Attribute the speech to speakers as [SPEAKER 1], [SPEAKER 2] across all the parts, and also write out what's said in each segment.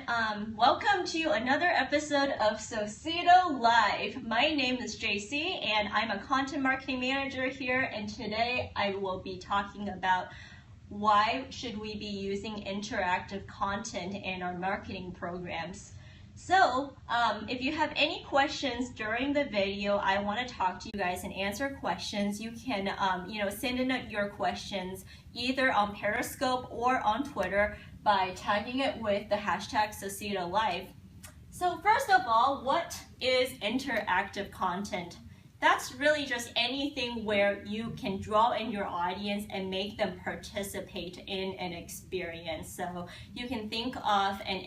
[SPEAKER 1] Welcome to another episode of Socedo Live. My name is JC and I'm a content marketing manager here, and today I will be talking about why should we be using interactive content in our marketing programs. So if you have any questions during the video, I want to talk to you guys and answer questions. You can send in your questions either on Periscope or on Twitter by tagging it with the hashtag Socedo Live. So first of all, what is interactive content? That's really just anything where you can draw in your audience and make them participate in an experience. So you can think of an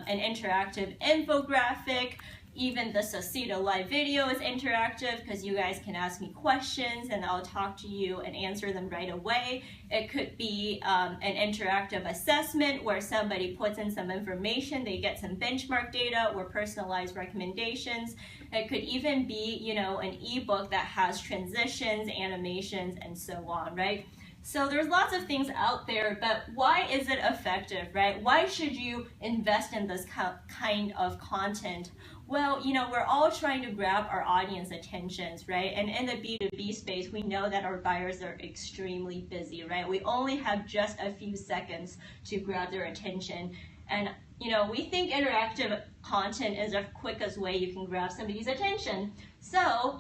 [SPEAKER 1] interactive infographic. Even the Socedo Live video is interactive because you guys can ask me questions and I'll talk to you and answer them right away. It could be an interactive assessment where somebody puts in some information, they get some benchmark data or personalized recommendations. It could even be, an ebook that has transitions, animations, and so on, right? So there's lots of things out there, but why is it effective, right? Why should you invest in this kind of content? Well, we're all trying to grab our audience attentions, right? And in the B2B space, we know that our buyers are extremely busy, right? We only have just a few seconds to grab their attention. And, we think interactive content is the quickest way you can grab somebody's attention. So,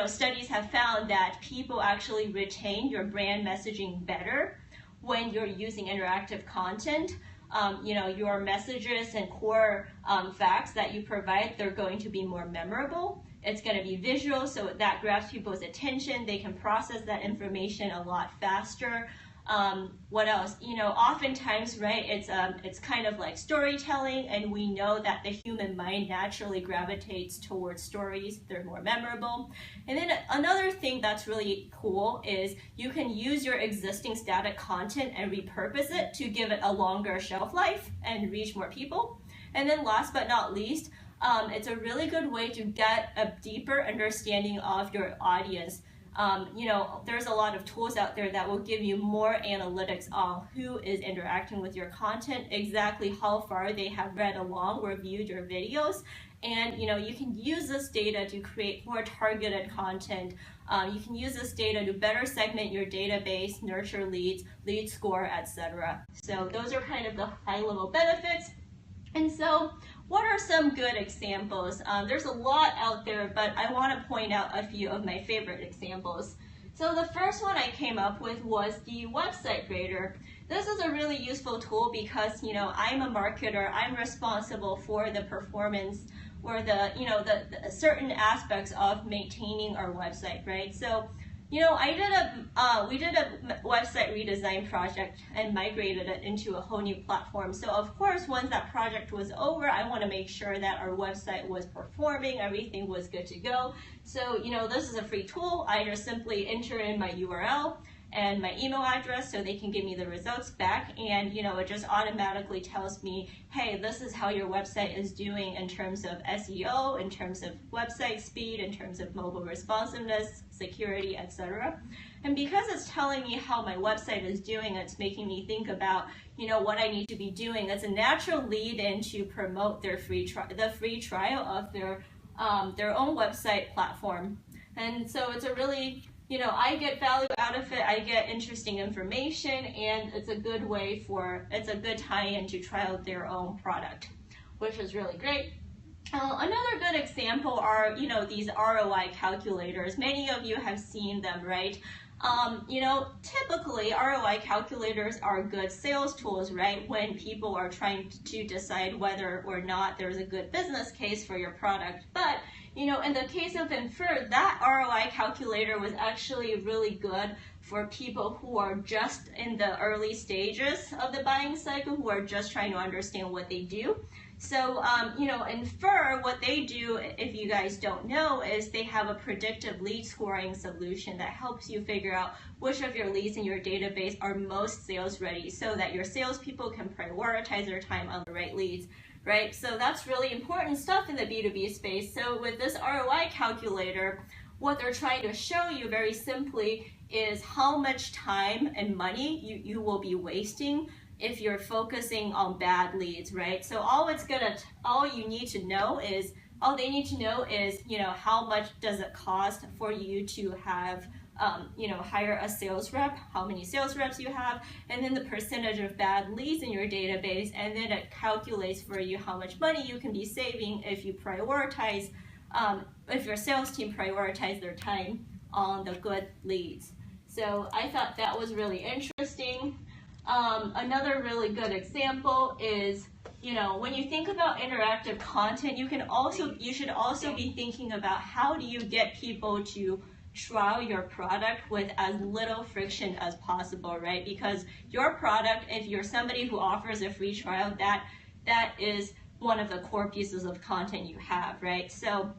[SPEAKER 1] studies have found that people actually retain your brand messaging better when you're using interactive content. Your messages and core facts that you provide, they're going to be more memorable. It's going to be visual, so that grabs people's attention. They can process that information a lot faster. What else? Oftentimes, right, it's kind of like storytelling, and we know that the human mind naturally gravitates towards stories. They're more memorable. And then another thing that's really cool is you can use your existing static content and repurpose it to give it a longer shelf life and reach more people. And then last but not least, it's a really good way to get a deeper understanding of your audience. There's a lot of tools out there that will give you more analytics on who is interacting with your content, exactly how far they have read along or viewed your videos. And, you can use this data to create more targeted content. You can use this data to better segment your database, nurture leads, lead score, etc. So those are kind of the high-level benefits. And so what are some good examples? There's a lot out there, but I want to point out a few of my favorite examples. So the first one I came up with was the website grader. This is a really useful tool because, I'm a marketer. I'm responsible for the performance or the certain aspects of maintaining our website, right? So we did a website redesign project and migrated it into a whole new platform. So of course, once that project was over, I want to make sure that our website was performing, everything was good to go. So, this is a free tool. I just simply enter in my URL and my email address so they can give me the results back, and it just automatically tells me, hey, this is how your website is doing in terms of SEO, in terms of website speed, in terms of mobile responsiveness, security, etc. And because it's telling me how my website is doing, it's making me think about what I need to be doing. It's a natural lead in to promote their free trial of their own website platform. And so it's a really I get value out of it, I get interesting information, and it's a good tie-in to try out their own product, which is really great. Another good example are, these ROI calculators. Many of you have seen them, right? Typically ROI calculators are good sales tools, right? When people are trying to decide whether or not there's a good business case for your product. But in the case of Infer, that ROI calculator was actually really good for people who are just in the early stages of the buying cycle, who are just trying to understand what they do. So, Infer, what they do, if you guys don't know, is they have a predictive lead scoring solution that helps you figure out which of your leads in your database are most sales ready so that your salespeople can prioritize their time on the right leads. Right? So that's really important stuff in the B2B space. So with this ROI calculator, what they're trying to show you very simply is how much time and money you will be wasting if you're focusing on bad leads, right? So all they need to know is, how much does it cost for you to have, hire a sales rep, how many sales reps you have, and then the percentage of bad leads in your database, and then it calculates for you how much money you can be saving if you prioritize, if your sales team prioritize their time on the good leads. So I thought that was really interesting. Another really good example is, when you think about interactive content, you should also be thinking about how do you get people to trial your product with as little friction as possible, right? Because your product, if you're somebody who offers a free trial, that is one of the core pieces of content you have, right? So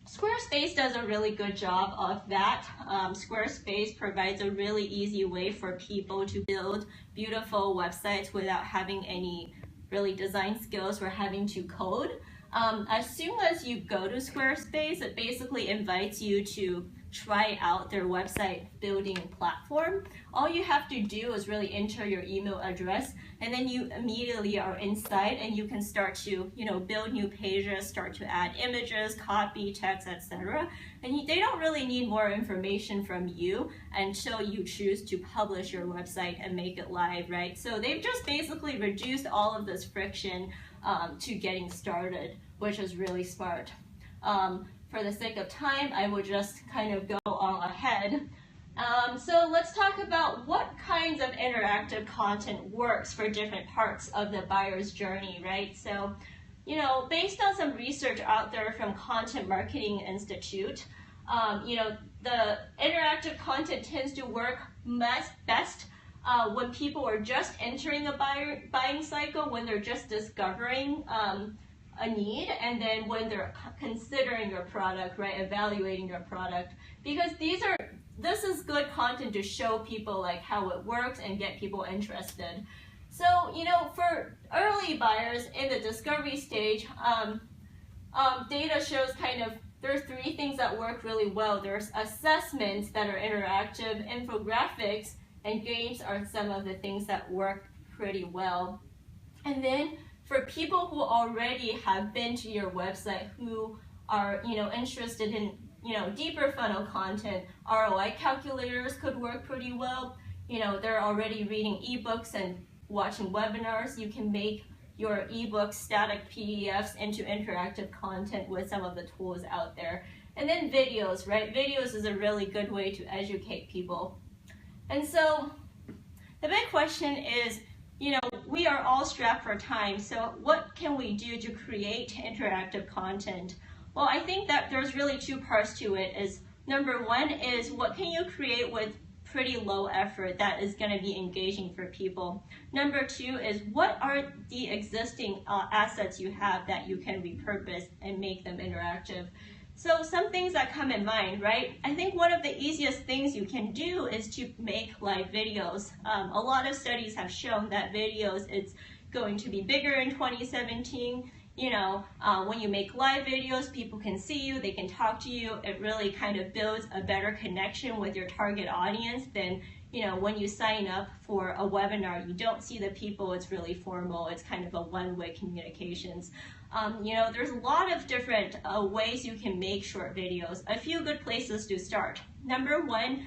[SPEAKER 1] Squarespace does a really good job of that. Squarespace provides a really easy way for people to build beautiful websites without having any really design skills or having to code. As soon as you go to Squarespace, it basically invites you to try out their website building platform. All you have to do is really enter your email address, and then you immediately are inside, and you can start to build new pages, start to add images, copy, text, etc. And they don't really need more information from you until you choose to publish your website and make it live, right? So they've just basically reduced all of this friction to getting started, which is really smart. For the sake of time, I will just kind of go on ahead. So let's talk about what kinds of interactive content works for different parts of the buyer's journey, right? So, based on some research out there from Content Marketing Institute, the interactive content tends to work best when people are just entering a buying cycle, when they're just discovering a need, and then when they're considering your product, right, evaluating your product, because this is good content to show people like how it works and get people interested. So for early buyers in the discovery stage, data shows there's three things that work really well. There's assessments that are interactive, infographics, and games are some of the things that work pretty well. And then for people who already have been to your website, who are interested in deeper funnel content, ROI calculators could work pretty well. They're already reading ebooks and watching webinars. You can make your ebooks static PDFs into interactive content with some of the tools out there. And then videos, right? Videos is a really good way to educate people. And so the big question is, we are all strapped for time, so what can we do to create interactive content? Well, I think that there's really two parts to it. Number one is, what can you create with pretty low effort that is going to be engaging for people? Number two is, what are the existing assets you have that you can repurpose and make them interactive? So some things that come in mind, right? I think one of the easiest things you can do is to make live videos. A lot of studies have shown that videos, it's going to be bigger in 2017. When you make live videos, people can see you, they can talk to you. It really kind of builds a better connection with your target audience than, when you sign up for a webinar, you don't see the people, it's really formal, it's kind of a one-way communications. There's a lot of different ways you can make short videos. A few good places to start. Number one,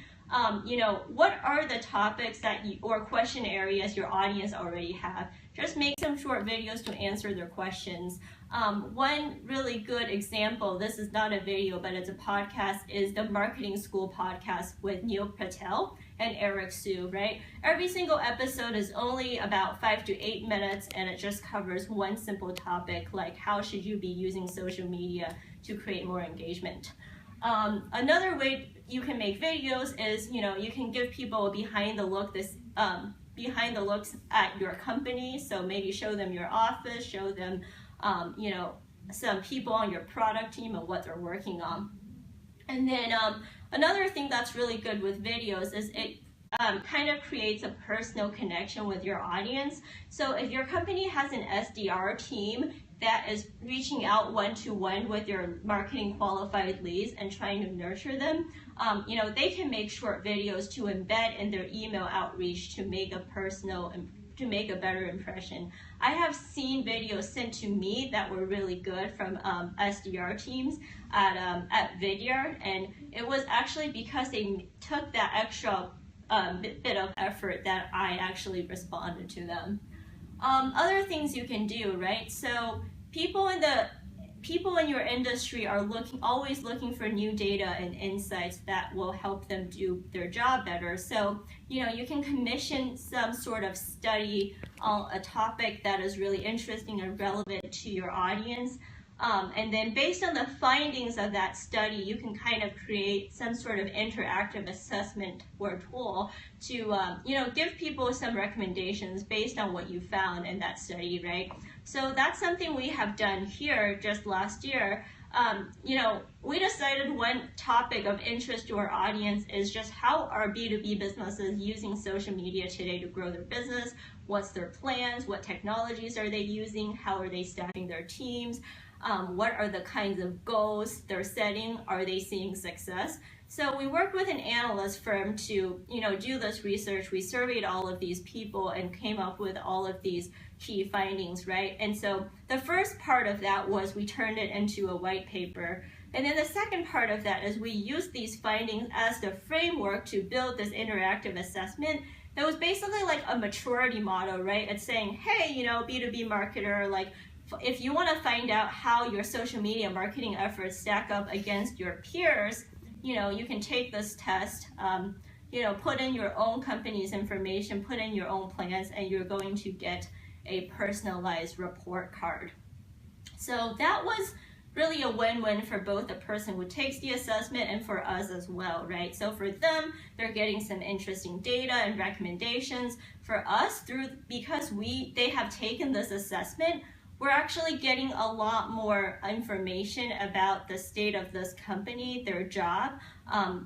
[SPEAKER 1] what are the topics or question areas your audience already have? Just make some short videos to answer their questions. One really good example, this is not a video, but it's a podcast, is the Marketing School podcast with Neil Patel and Eric Su, right? Every single episode is only about 5 to 8 minutes, and it just covers one simple topic, like how should you be using social media to create more engagement. Another way you can make videos is, you can give people a behind the looks at your company. So maybe show them your office, show them, some people on your product team and what they're working on. And then another thing that's really good with videos is it kind of creates a personal connection with your audience. So if your company has an SDR team that is reaching out one-to-one with your marketing qualified leads and trying to nurture them, they can make short videos to embed in their email outreach to make a personal make a better impression. I have seen videos sent to me that were really good from SDR teams at Vidyard, and it was actually because they took that extra bit of effort that I actually responded to them. Other things you can do, right? So people in your industry are always looking for new data and insights that will help them do their job better. So, you can commission some sort of study on a topic that is really interesting and relevant to your audience. And then based on the findings of that study, you can kind of create some sort of interactive assessment or tool to, give people some recommendations based on what you found in that study, right? So that's something we have done here just last year. We decided one topic of interest to our audience is just how are B2B businesses using social media today to grow their business? What's their plans? What technologies are they using? How are they staffing their teams? What are the kinds of goals they're setting? Are they seeing success? So we worked with an analyst firm to, do this research. We surveyed all of these people and came up with all of these key findings, right? And so the first part of that was we turned it into a white paper. And then the second part of that is we used these findings as the framework to build this interactive assessment that was basically like a maturity model, right? It's saying, hey, B2B marketer, like, if you want to find out how your social media marketing efforts stack up against your peers, you can take this test, put in your own company's information, put in your own plans, and you're going to get a personalized report card. So that was really a win-win for both the person who takes the assessment and for us as well, right? So for them, they're getting some interesting data and recommendations. For us, because they have taken this assessment, we're actually getting a lot more information about the state of this company, their job,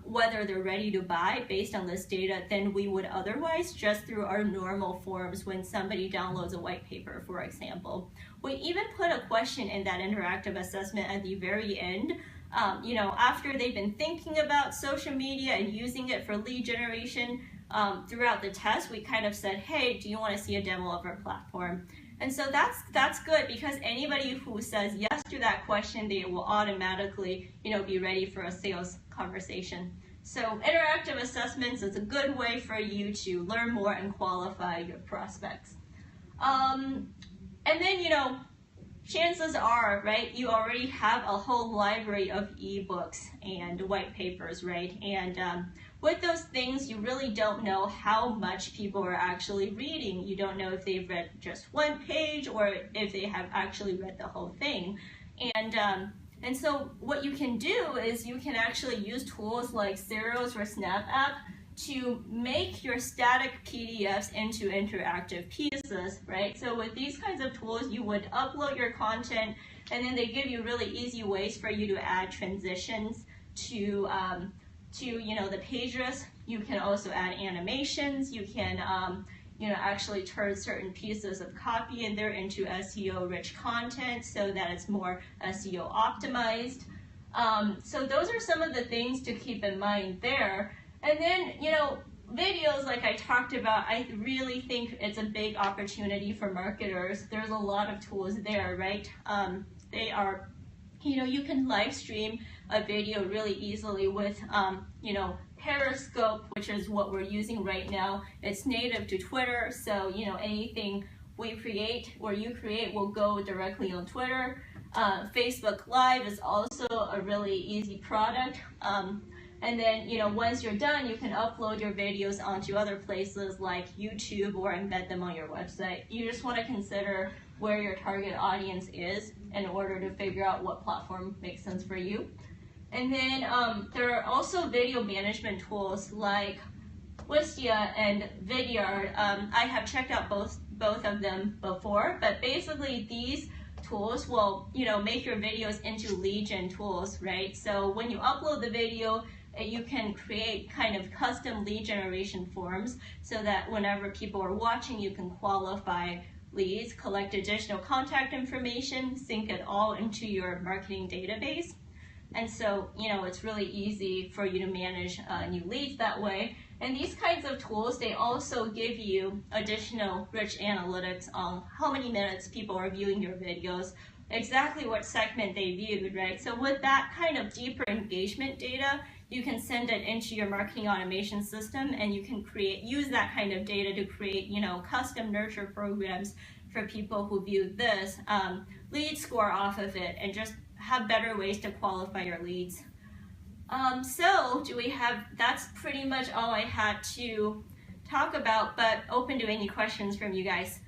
[SPEAKER 1] whether they're ready to buy based on this data than we would otherwise just through our normal forms when somebody downloads a white paper, for example. We even put a question in that interactive assessment at the very end. After they've been thinking about social media and using it for lead generation throughout the test, we kind of said, hey, do you want to see a demo of our platform? And so that's good because anybody who says yes to that question, they will automatically, be ready for a sales conversation. So interactive assessments is a good way for you to learn more and qualify your prospects. And then, chances are, right, you already have a whole library of ebooks and white papers, right? And with those things, you really don't know how much people are actually reading. You don't know if they've read just one page or if they have actually read the whole thing. And so what you can do is you can actually use tools like Xero's or Snap App to make your static PDFs into interactive pieces, right? So with these kinds of tools, you would upload your content, and then they give you really easy ways for you to add transitions to the pages. You can also add animations. You can actually turn certain pieces of copy in there into SEO-rich content so that it's more SEO optimized. So those are some of the things to keep in mind there. And then, videos, like I talked about, I really think it's a big opportunity for marketers. There's a lot of tools there, right? They are, you can live stream a video really easily with, Periscope, which is what we're using right now. It's native to Twitter, so, anything we create or you create will go directly on Twitter. Facebook Live is also a really easy product. And then, once you're done, you can upload your videos onto other places like YouTube or embed them on your website. You just want to consider where your target audience is in order to figure out what platform makes sense for you. And then there are also video management tools like Wistia and Vidyard. I have checked out both of them before, but basically these tools will, make your videos into lead gen tools, right? So when you upload the video, you can create kind of custom lead generation forms so that whenever people are watching, you can qualify leads, collect additional contact information, sync it all into your marketing database. And so, it's really easy for you to manage new leads that way. And these kinds of tools, they also give you additional rich analytics on how many minutes people are viewing your videos, exactly what segment they viewed, right? So with that kind of deeper engagement data, you can send it into your marketing automation system, and you can use that kind of data to create, custom nurture programs for people who view this, lead score off of it, and just have better ways to qualify your leads. So that's pretty much all I had to talk about, but open to any questions from you guys.